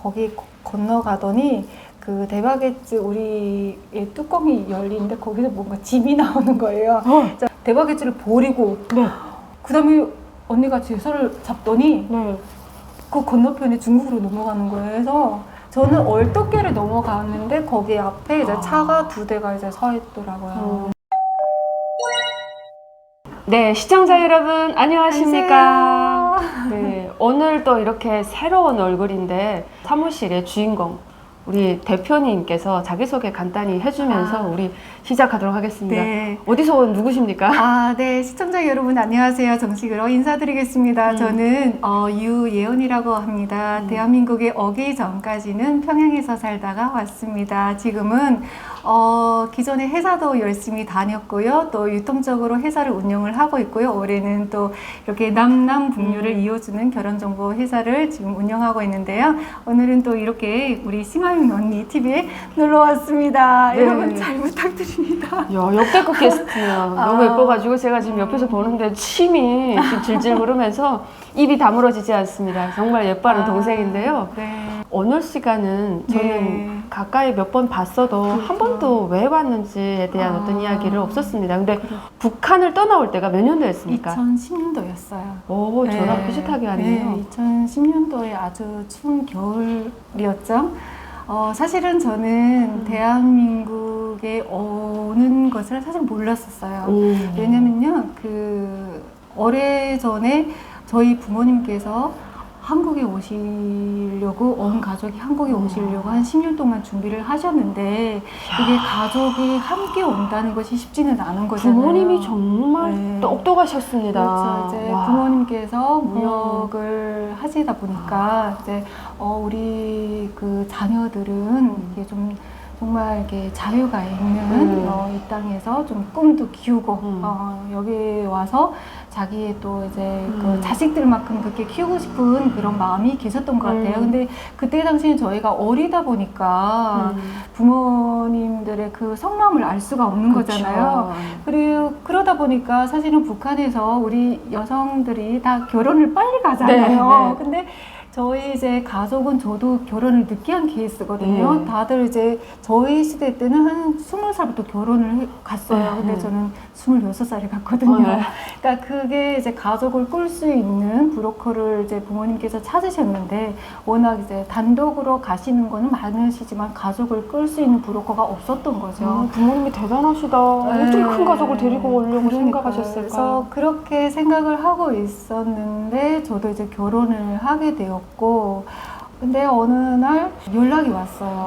거기 건너가더니 그 대바게츠 우리의 뚜껑이 열리는데 거기서 뭔가 짐이 나오는 거예요. 대바게츠를 버리고 그 다음에 언니가 제서를 잡더니 그 건너편에 중국으로 넘어가는 거예요. 그래서 저는 얼떨결에 넘어갔는데 거기 앞에 이제 차가 2대가 이제 서 있더라고요. 네, 시청자 여러분 안녕하십니까? 네, 오늘 또 이렇게 새로운 얼굴인데 사무실의 주인공 우리 대표님께서 자기소개 간단히 해주면서 우리 시작하도록 하겠습니다. 네. 어디서 온 누구십니까? 네. 시청자 여러분 안녕하세요. 정식으로 인사드리겠습니다. 저는 유예원이라고 합니다. 대한민국에 오기 전까지는 평양에서 살다가 왔습니다. 지금은 기존에 회사도 열심히 다녔고요. 또 유통적으로 회사를 운영을 하고 있고요. 올해는 또 이렇게 남남북류를 이어주는 결혼정보 회사를 지금 운영하고 있는데요. 오늘은 또 이렇게 우리 심하윤 언니 TV에 놀러 왔습니다. 네. 여러분 잘 부탁드립니다. 야, 역대급 게스트네요. 너무 예뻐가지고 제가 지금 옆에서 보는데 침이 지금 질질 흐르면서 입이 다물어지지 않습니다. 정말 예뻐하는 동생인데요. 네. 오늘 시간은 저는 가까이 몇 번 봤어도 한 번도 왜 왔는지에 대한 어떤 이야기를 없었습니다. 근데 북한을 떠나올 때가 몇 년도였습니까? 2010년도였어요. 오, 저랑 비슷하게 하네요. 네, 2010년도에 아주 추운 겨울이었죠. 사실은 저는 대한민국에 오는 것을 사실 몰랐었어요. 왜냐면요, 오래전에 저희 부모님께서 한국에 오시려고, 온 가족이 한국에 오시려고 한 10년 동안 준비를 하셨는데, 이게 가족이 함께 온다는 것이 쉽지는 않은 거잖아요. 부모님이 정말 똑똑하셨습니다. 그렇죠. 이제 부모님께서 무역을 하시다 보니까, 이제, 우리 그 자녀들은 이게 좀 정말 이렇게 자유가 있는 이 땅에서 좀 꿈도 키우고 여기 와서 자기의 또 이제 그 자식들만큼 그렇게 키우고 싶은 그런 마음이 계셨던 것 같아요. 근데 그때 당시에 저희가 어리다 보니까 부모님들의 그 속마음을 알 수가 없는 거잖아요. 그리고 그러다 보니까 사실은 북한에서 우리 여성들이 다 결혼을 빨리 가잖아요. 근데 저희 이제 가족은 저도 결혼을 늦게 한 케이스거든요. 다들 이제 저희 시대 때는 한 20살부터 결혼을 갔어요. 근데 저는 26살에 갔거든요. 그러니까 그게 이제 가족을 꿀 수 있는 브로커를 이제 부모님께서 찾으셨는데 워낙 이제 단독으로 가시는 거는 많으시지만 가족을 끌 수 있는 브로커가 없었던 거죠. 부모님이 대단하시다. 어떻게 큰 가족을 데리고 오려고 생각하셨을까? 그래서 그렇게 생각을 하고 있었는데 저도 이제 결혼을 하게 되었고 근데 어느 날 연락이 왔어요.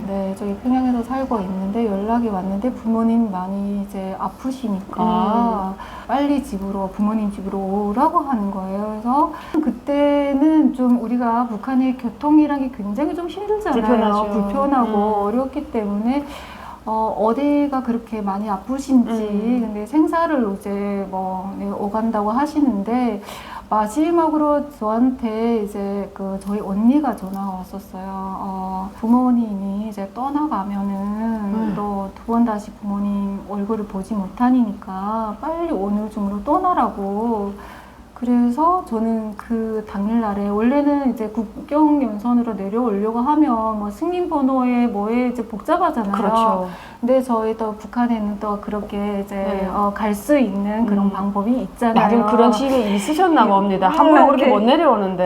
네, 저희 평양에서 살고 있는데 연락이 왔는데 부모님 많이 이제 아프시니까 빨리 집으로 부모님 집으로 오라고 하는 거예요. 그래서 그때는 좀 우리가 북한의 교통이라는 게 굉장히 좀 힘들잖아요. 불편하고 어렵기 때문에 어디가 그렇게 많이 아프신지 근데 생사를 이제 오간다고 하시는데 마지막으로 저한테 이제 저희 언니가 전화가 왔었어요. 부모님이 이제 떠나가면은 또 2번 다시 부모님 얼굴을 보지 못하니까 빨리 오늘 중으로 떠나라고. 그래서 저는 그 당일날에 원래는 이제 국경연선으로 내려오려고 하면 뭐 승인번호에 뭐에 이제 복잡하잖아요. 그렇죠. 근데 저희 또 북한에는 또 그렇게 이제 갈 수 있는 그런 방법이 있잖아요. 나름 그런 집에 있으셨나 봅니다. 함부로 그렇게 못 내려오는데.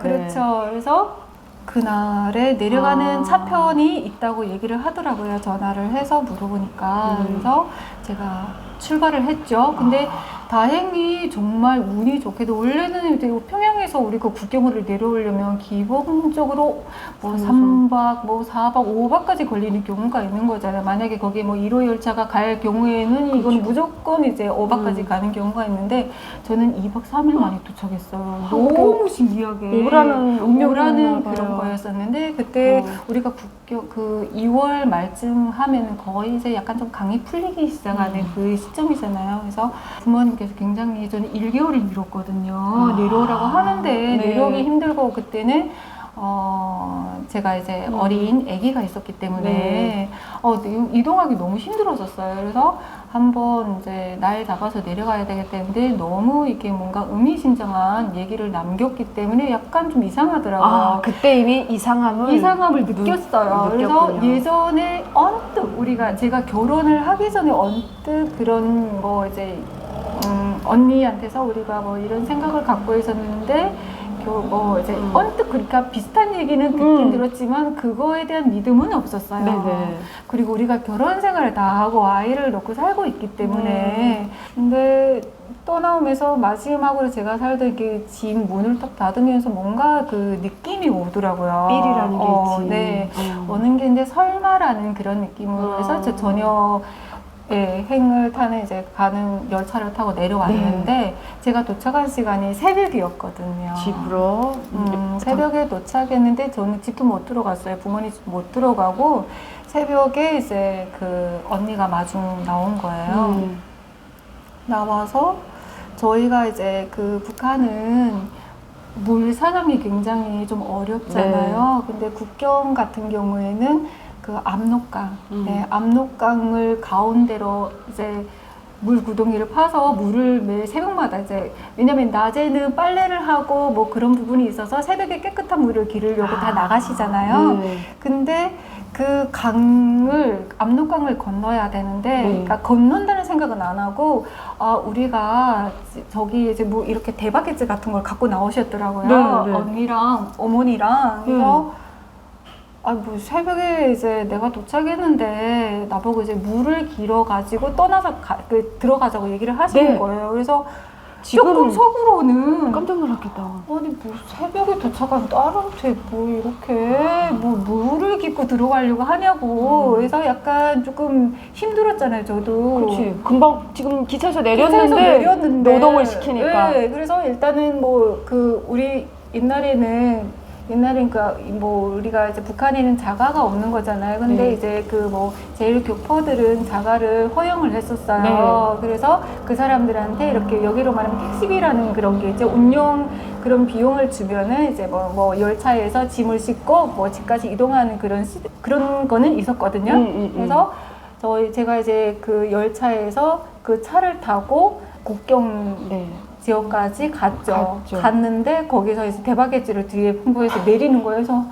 그렇죠. 그래서 그날에 내려가는 차편이 있다고 얘기를 하더라고요. 전화를 해서 물어보니까. 그래서 제가 출발을 했죠. 근데 다행히 정말 운이 좋게도 원래는 이제 평양에서 우리 그 국경으로 내려오려면 기본적으로 뭐 3박, 뭐 4박, 5박까지 걸리는 경우가 있는 거잖아요. 만약에 거기에 뭐 1호 열차가 갈 경우에는 이건 무조건 이제 5박까지 가는 경우가 있는데 저는 2박 3일 만에 도착했어요. 너무 신기하게. 오라는 그런 거였었는데 그때 우리가 국경 그 2월 말쯤 하면은 거의 이제 약간 좀 강이 풀리기 시작하는 그 시점이잖아요. 그래서 부모님께서 굉장히 저는 1개월을 미뤘거든요. 내려오라고 하는데 내려오기 힘들고 그때는 제가 이제 어린 아기가 있었기 때문에 네. 이동하기 너무 힘들어졌어요. 그래서 한번 이제 날 잡아서 내려가야 되겠다는데 너무 이게 뭔가 의미심장한 얘기를 남겼기 때문에 약간 좀 이상하더라고요. 아, 그때 이미 이상함을 느꼈어요. 그래서 예전에 언뜻 제가 결혼을 하기 전에 언뜻 그런 뭐 이제 언니한테서 우리가 뭐 이런 생각을 갖고 있었는데 뭐 이제 언뜻 그러니까 비슷한 얘기는 듣긴 들었지만 그거에 대한 믿음은 없었어요. 네네. 그리고 우리가 결혼 생활을 다 하고 아이를 낳고 살고 있기 때문에 근데 떠나오면서 마지막으로 제가 살던 이렇게 집 문을 딱 닫으면서 뭔가 그 느낌이 오더라고요. 삘이라는 게 있지. 네. 오는 게 이제 설마라는 그런 느낌으로 해서 저녁 행을 타는 이제 가는 열차를 타고 내려왔는데 제가 도착한 시간이 새벽이었거든요. 집으로 새벽에 도착했는데 저는 집도 못 들어갔어요. 부모님 집 못 들어가고 새벽에 이제 그 언니가 마중 나온 거예요. 나와서 저희가 이제 그 북한은 물 사정이 굉장히 좀 어렵잖아요. 근데 국경 같은 경우에는 그 압록강, 압록강을 가운데로 이제 물 구덩이를 파서 물을 매일 새벽마다 이제 왜냐면 낮에는 빨래를 하고 뭐 그런 부분이 있어서 새벽에 깨끗한 물을 기르려고 다 나가시잖아요. 근데 그 압록강을 건너야 되는데, 그러니까 건넌다는 생각은 안 하고, 우리가 저기 이제 뭐 이렇게 대바게지 같은 걸 갖고 나오셨더라고요. 언니랑 어머니랑. 그래서 뭐 새벽에 이제 내가 도착했는데 나보고 이제 물을 길어가지고 떠나서 들어가자고 얘기를 하시는 거예요. 그래서 조금 속으로는 깜짝 놀랐겠다. 아니 뭐 새벽에 도착한 딸한테 뭐 이렇게 뭐 물을 깃고 들어가려고 하냐고 그래서 약간 조금 힘들었잖아요. 저도. 그렇지. 금방 지금 기차에서 내렸는데 노동을 시키니까. 네, 그래서 일단은 뭐 우리 옛날에는 뭐 우리가 이제 북한에는 자가가 없는 거잖아요. 근데 이제 제일 교포들은 자가를 허용을 했었어요. 그래서 그 사람들한테 이렇게 여기로 말하면 택시비라는 그런 게 이제 운용 그런 비용을 주면은 이제 뭐 열차에서 짐을 싣고 뭐 집까지 이동하는 그런 거는 있었거든요. 그래서 제가 이제 그 열차에서 그 차를 타고 국경 지역까지 갔죠. 갔는데 거기서 이제 대바게지를 뒤에 풍부해서 내리는 거예요. 그래서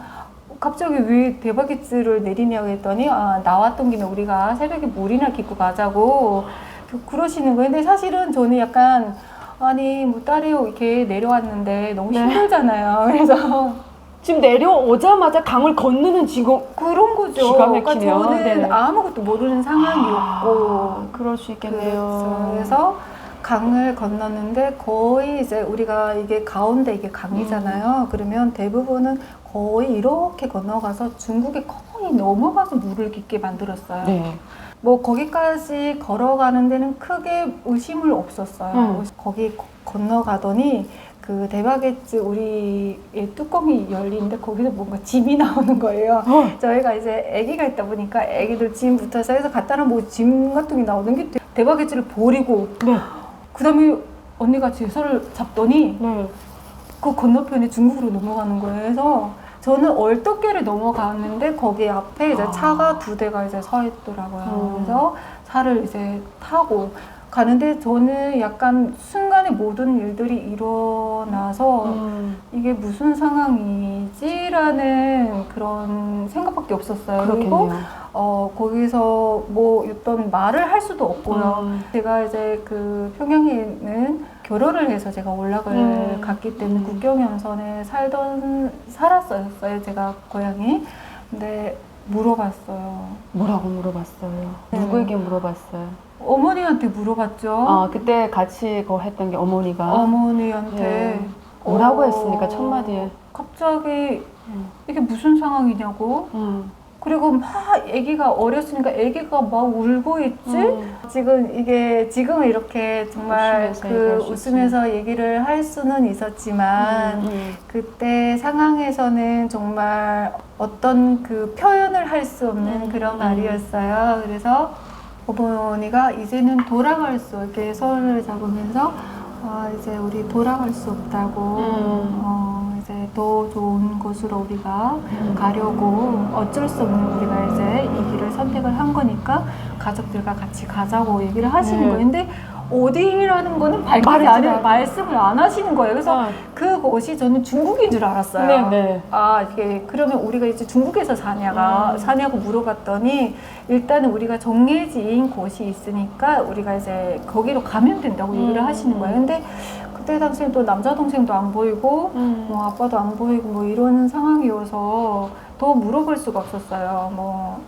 갑자기 왜 대바게지를 내리냐고 했더니 나왔던 김에 우리가 새벽에 물이나 깃고 가자고 그러시는 거예요. 근데 사실은 저는 약간 뭐 딸이 이렇게 내려왔는데 너무 힘들잖아요. 그래서 지금 내려오자마자 강을 건너는 지금 그런 거죠. 기가 막히네요. 그러니까 저는 아무것도 모르는 상황이었고 그럴 수 있겠네요. 그래서 강을 건넜는데 거의 이제 우리가 이게 가운데 이게 강이잖아요. 그러면 대부분은 거의 이렇게 건너가서 중국에 거의 넘어가서 물을 깃게 만들었어요. 뭐 거기까지 걸어가는 데는 크게 의심을 없었어요. 거기 건너가더니 그 대바게지 우리의 뚜껑이 열리는데 거기서 뭔가 짐이 나오는 거예요. 저희가 이제 아기가 있다 보니까 아기들 짐 붙어서 해서 갖다 놓은 짐 같은 게 나오는 게 대바게지를 버리고 그 다음에 언니가 제서를 잡더니 그 건너편에 중국으로 넘어가는 거예요. 그래서 저는 얼떨결에 넘어갔는데 거기 앞에 이제 차가 2대가 이제 서 있더라고요. 그래서 차를 이제 타고 가는데 저는 약간 순간에 모든 일들이 일어나서 이게 무슨 상황이지라는 그런 생각밖에 없었어요. 그리고 거기서 뭐 어떤 말을 할 수도 없고요. 제가 이제 그 평양에는 결혼을 해서 제가 올락을 갔기 때문에 국경연선에 살았었어요. 제가 고향이. 근데 물어봤어요. 뭐라고 물어봤어요? 누구에게 물어봤어요? 어머니한테 물어봤죠. 그때 같이 했던 게 어머니가? 어머니한테. 뭐라고 했습니까? 첫 마디에. 갑자기 이게 무슨 상황이냐고. 그리고 막 아기가 어렸으니까 아기가 막 울고 있지. 지금은 이렇게 정말 웃으면서 얘기를 할 수는 있었지만 그때 상황에서는 정말 어떤 그 표현을 할 수 없는 그런 말이었어요. 그래서 어머니가 이제는 돌아갈 수 이렇게 손을 잡으면서 이제 우리 돌아갈 수 없다고 이제 더 좋은 곳으로 우리가 가려고 어쩔 수 없는 우리가 이제 이 길을 선택을 한 거니까 가족들과 같이 가자고 얘기를 하시는 거예요. 근데 어디라는 거는 말씀을 안 하시는 거예요. 그래서 그곳이 저는 중국인 줄 알았어요. 네네. 이게 그러면 우리가 이제 중국에서 사냐고 물어봤더니 일단은 우리가 정해진 곳이 있으니까 우리가 이제 거기로 가면 된다고 얘기를 하시는 거예요. 근데 그때 당시에 또 남자 동생도 안 보이고 뭐 아빠도 안 보이고 뭐 이러는 상황이어서 더 물어볼 수가 없었어요.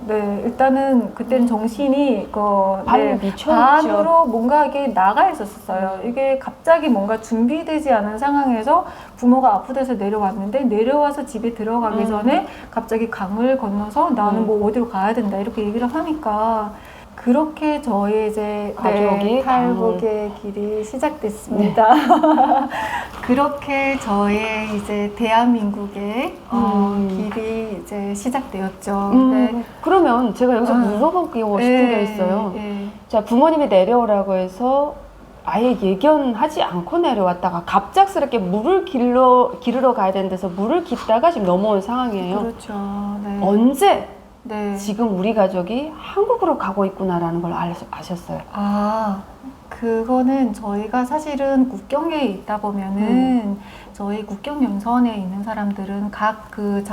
일단은 그때는 정신이 반으로 뭔가 이게 나가 있었어요. 이게 갑자기 뭔가 준비되지 않은 상황에서 부모가 아프대서 내려왔는데 내려와서 집에 들어가기 전에 갑자기 강을 건너서 나는 뭐 어디로 가야 된다 이렇게 얘기를 하니까 그렇게 저의 이제 탈북의 길이 시작됐습니다. 그렇게 저의 이제 대한민국의 길이 이제 시작되었죠. 그러면 제가 여기서 물어보고 싶은 게 있어요. 자, 부모님이 내려오라고 해서 아예 예견하지 않고 내려왔다가 갑작스럽게 물을 기르러 가야 되는 데서 물을 깃다가 지금 넘어온 상황이에요. 그렇죠. 언제 지금 우리 가족이 한국으로 가고 있구나라는 걸 아셨어요? 그거는 저희가 사실은 국경에 있다 보면은 저희 국경 연선에 있는 사람들은 각 그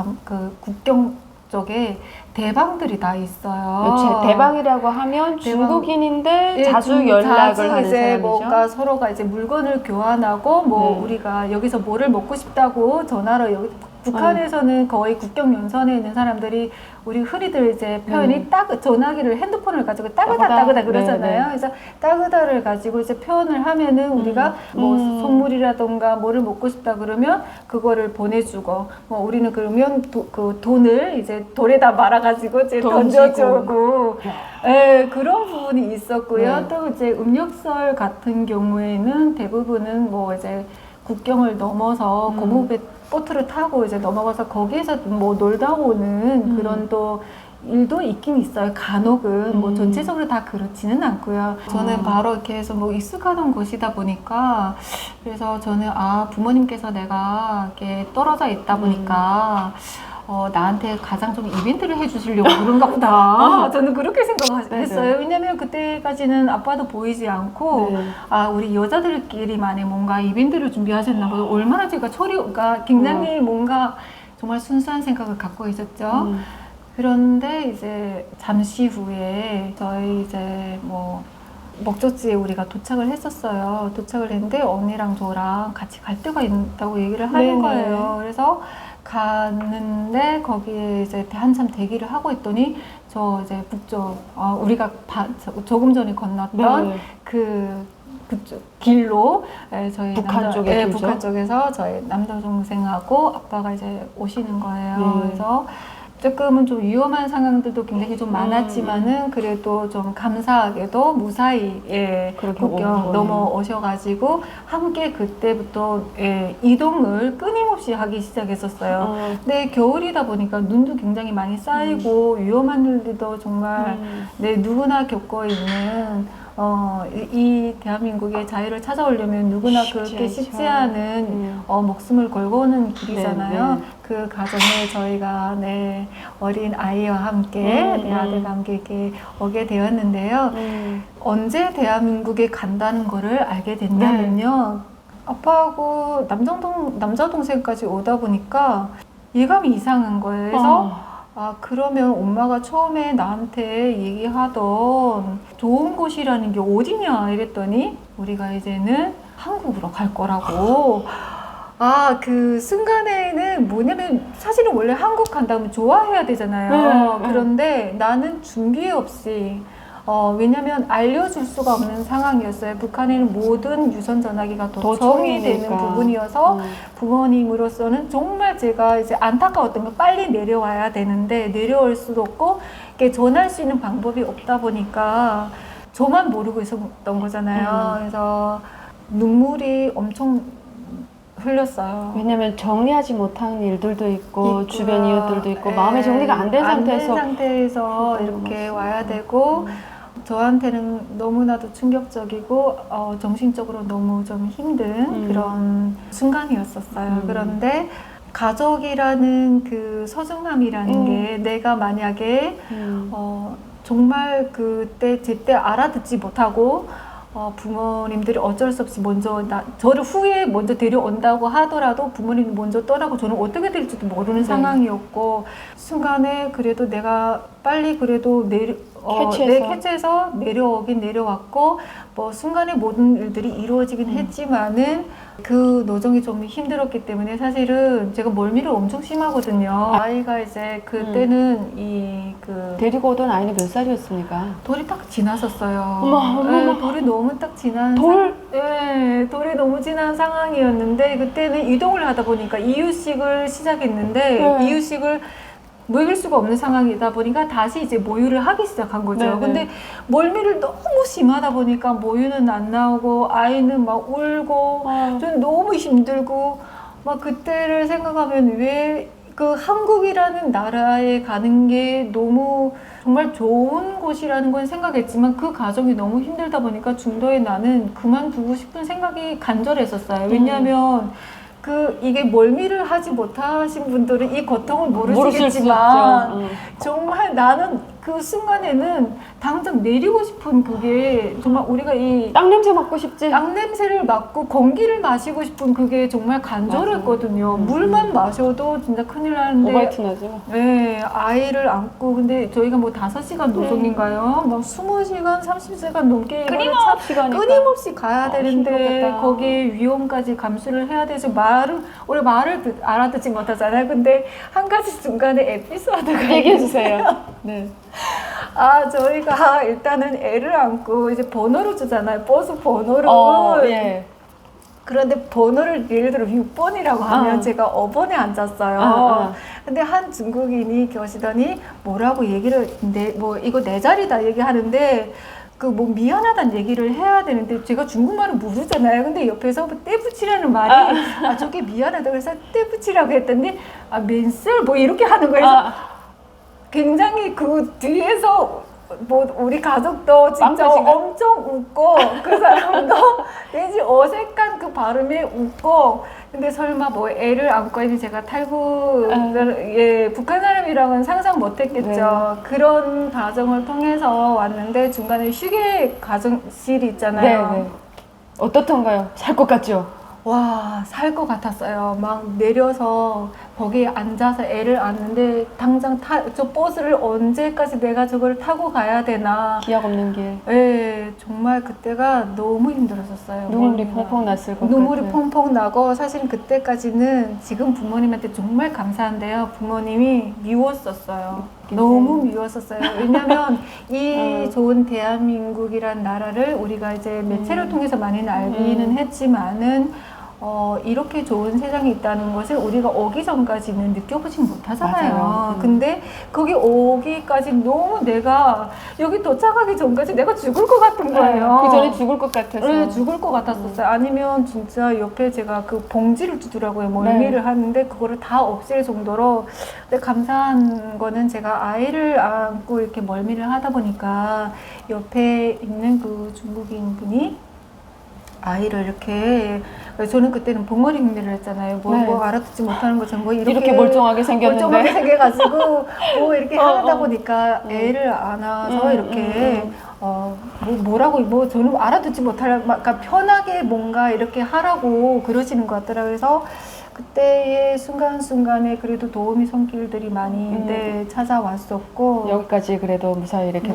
국경 쪽에 대방들이 다 있어요. 대방이라고 하면 중국인인데 자주 연락을 하는 이제 사람이죠. 뭔가 서로가 이제 물건을 교환하고 우리가 여기서 뭐를 먹고 싶다고 전화로 북한에서는 거의 국경 연선에 있는 사람들이 우리 흔히들 이제 표현이 전화기를 핸드폰을 가지고 따그다 그러잖아요. 그래서 따그다를 가지고 이제 표현을 하면은 우리가 뭐 선물이라던가 뭐를 먹고 싶다 그러면 그거를 보내주고 우리는 그러면 그 돈을 이제 돌에다 말아가지고 이제 던져주고 그런 부분이 있었고요. 또 이제 음력설 같은 경우에는 대부분은 뭐 이제 국경을 넘어서 고무배 보트를 타고 이제 넘어가서 거기에서 뭐 놀다 오는 그런 또 일도 있긴 있어요. 간혹은 뭐 전체적으로 다 그렇지는 않고요. 저는 바로 이렇게 해서 뭐 익숙하던 곳이다 보니까 그래서 저는 부모님께서 내가 이렇게 떨어져 있다 보니까 나한테 가장 좀 이벤트를 해주시려고 그런가 보다. 저는 그렇게 생각했어요. 왜냐면 그때까지는 아빠도 보이지 않고 우리 여자들끼리만의 뭔가 이벤트를 준비하셨나 보다. 얼마나 제가 처리가 굉장히 뭔가 정말 순수한 생각을 갖고 있었죠. 그런데 이제 잠시 후에 저희 이제 목적지에 우리가 도착을 했었어요. 도착을 했는데 언니랑 저랑 같이 갈 데가 있다고 얘기를 하는 거예요. 그래서 갔는데 거기에 이제 한참 대기를 하고 있더니 저 이제 북쪽 우리가 조금 전에 건넜던 그쪽 길로 저희 북한 쪽에서 저희 남자 동생하고 아빠가 이제 오시는 거예요. 그래서 조금은 좀 위험한 상황들도 굉장히 좀 많았지만은 그래도 좀 감사하게도 무사히 국경 넘어오셔가지고 함께 그때부터 이동을 끊임없이 하기 시작했었어요. 근데 겨울이다 보니까 눈도 굉장히 많이 쌓이고 위험한 일들도 정말 누구나 겪고 있는 이 대한민국의 자유를 찾아오려면 누구나 그렇게 쉽지 않은 목숨을 걸고 오는 길이잖아요. 그 과정에 저희가 어린 아이와 함께 내 아들과 함께 이렇게 오게 되었는데요. 언제 대한민국에 간다는 거를 알게 됐냐면요. 아빠하고 남자 동생까지 오다 보니까 예감이 이상한 거예요. 그래서 그러면 엄마가 처음에 나한테 얘기하던 좋은 곳이라는 게 어디냐 이랬더니 우리가 이제는 한국으로 갈 거라고. 그 순간에는 뭐냐면 사실은 원래 한국 간다면 좋아해야 되잖아요. 그런데 나는 준비 없이 왜냐면 알려줄 수가 없는 상황이었어요. 북한에는 모든 유선 전화기가 도청이 되는 부분이어서 부모님으로서는 정말 제가 이제 안타까웠던 거 빨리 내려와야 되는데 내려올 수도 없고 전할 수 있는 방법이 없다 보니까 저만 모르고 있었던 거잖아요. 그래서 눈물이 엄청 흘렸어요. 왜냐면 정리하지 못한 일들도 있고 주변 이웃들도 있고 마음의 정리가 안 된 상태에서 이렇게 와야 되고 저한테는 너무나도 충격적이고 정신적으로 너무 좀 힘든 그런 순간이었었어요. 그런데 가족이라는 그 소중함이라는 게 내가 만약에 정말 그때 제때 알아듣지 못하고 부모님들이 어쩔 수 없이 먼저 저를 후에 먼저 데려온다고 하더라도 부모님이 먼저 떠나고 저는 어떻게 될지도 모르는 상황이었고 순간에 그래도 내가 빨리 그래도 캐치해서 내려오긴 내려왔고 뭐 순간에 모든 일들이 이루어지긴 했지만은 그 노정이 좀 힘들었기 때문에 사실은 제가 멀미를 엄청 심하거든요. 아이가 이제 그때는 데리고 오던 아이는 몇 살이었습니까? 돌이 딱 지났었어요. 어머. 네, 돌이 너무 딱 지난 네, 돌이 너무 지난 상황이었는데 그때는 이동을 하다 보니까 이유식을 시작했는데 이유식을 먹일 수가 없는 상황이다 보니까 다시 이제 모유를 하기 시작한 거죠. 네네. 근데 멀미를 너무 심하다 보니까 모유는 안 나오고 아이는 막 울고 좀 너무 힘들고 막 그때를 생각하면 왜 그 한국이라는 나라에 가는 게 너무 정말 좋은 곳이라는 건 생각했지만 그 과정이 너무 힘들다 보니까 중도에 나는 그만두고 싶은 생각이 간절했었어요. 왜냐하면 이게 멀미를 하지 못하신 분들은 이 고통을 모르시겠지만 정말 나는 그 순간에는 당장 내리고 싶은 그게 정말 우리가 이 땅 냄새 맡고 싶지? 땅 냄새를 맡고 공기를 마시고 싶은 그게 정말 간절했거든요. 물만 마셔도 진짜 큰일 나는데 오바이트 나죠? 네, 아이를 안고 근데 저희가 뭐 5시간 노동인가요? 막 20시간, 30시간 넘게 끊임없이 가야 되는데 힘들겠다. 거기에 위험까지 감수를 해야 돼서 우리 말을 알아듣지 못하잖아요. 근데 한 가지 중간에 에피소드가 얘기해 주세요. 네. 저희가 일단은 애를 안고 이제 번호를 주잖아요. 버스 번호를. 예. 그런데 번호를 예를 들어 6번이라고 하면 제가 5번에 앉았어요. 근데 한 중국인이 계시더니 뭐라고 얘기를 뭐 이거 내 자리다 얘기하는데 뭐 미안하다는 얘기를 해야 되는데 제가 중국말을 모르잖아요. 근데 옆에서 떼붙이라는 말이 저게 미안하다 그래서 떼붙이라고 했더니 맨슬 뭐 이렇게 하는 거예요. 굉장히 그 뒤에서 뭐 우리 가족도 진짜 엄청 웃고 그 사람도 왠지 어색한 그 발음에 웃고 근데 설마 뭐 애를 안고 이제 제가 북한 사람이랑은 상상 못했겠죠. 그런 과정을 통해서 왔는데 중간에 휴게 가정실이 있잖아요. 네. 어떻던가요? 살 것 같죠? 와, 살 것 같았어요. 막 내려서 거기에 앉아서 애를 안는데 당장 저 버스를 언제까지 내가 저걸 타고 가야 되나. 기약 없는 길. 네, 정말 그때가 너무 힘들었었어요. 눈물이 펑펑 났을 것 같아요. 눈물이 펑펑 나고 사실 그때까지는 지금 부모님한테 정말 감사한데요. 부모님이 미웠었어요. 너무 미웠었어요. 왜냐면 이 좋은 대한민국이란 나라를 우리가 이제 매체를 통해서 많이는 알기는 했지만은 이렇게 좋은 세상이 있다는 것을 우리가 오기 전까지는 느껴보진 못하잖아요. 맞아요. 근데 거기 오기까지 너무 내가 여기 도착하기 전까지 내가 죽을 것 같은 거예요. 그 전에 죽을 것 같아서. 네, 죽을 것 같았었어요. 아니면 진짜 옆에 제가 그 봉지를 주더라고요. 멀미를 하는데 그거를 다 없앨 정도로. 근데 감사한 거는 제가 아이를 안고 이렇게 멀미를 하다 보니까 옆에 있는 그 중국인 분이 아이를 이렇게 저는 그때는 벙어리 흉내를 했잖아요. 뭐 알아듣지 못하는 것처럼 뭐 이렇게 멀쩡하게 생겼는데 멀쩡하게 생겨가지고 뭐 이렇게 하다 보니까 애를 안아서 이렇게 뭐라고 뭐 저는 알아듣지 못할 그러니까 편하게 뭔가 이렇게 하라고 그러시는 것 같더라고요. 그래서 그때의 순간순간에 그래도 도움이 손길들이 많이 찾아왔었고 여기까지 그래도 무사히 이렇게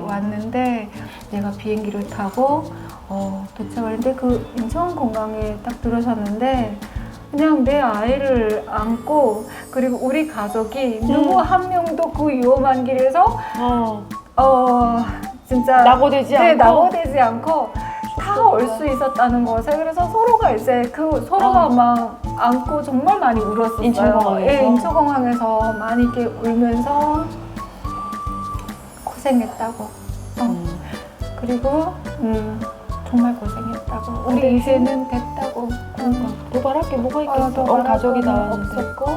왔는데 내가 비행기를 타고 도착을 했는데 그 인천공항에 딱 들어섰는데 그냥 내 아이를 안고 그리고 우리 가족이 누구 한 명도 그 위험한 길에서 진짜 낙오되지 않고 다 올 수 있었다는 것에 그래서 서로가 이제 서로가 막 안고 정말 많이 울었었어요. 인천공항에서? 예, 인천공항에서 많이 이렇게 울면서 고생했다고. 그리고 정말 고생했다고. 우리 이제는 됐다고. 도발할 게 뭐가 있겠어. 가족이 나왔는데. 없었고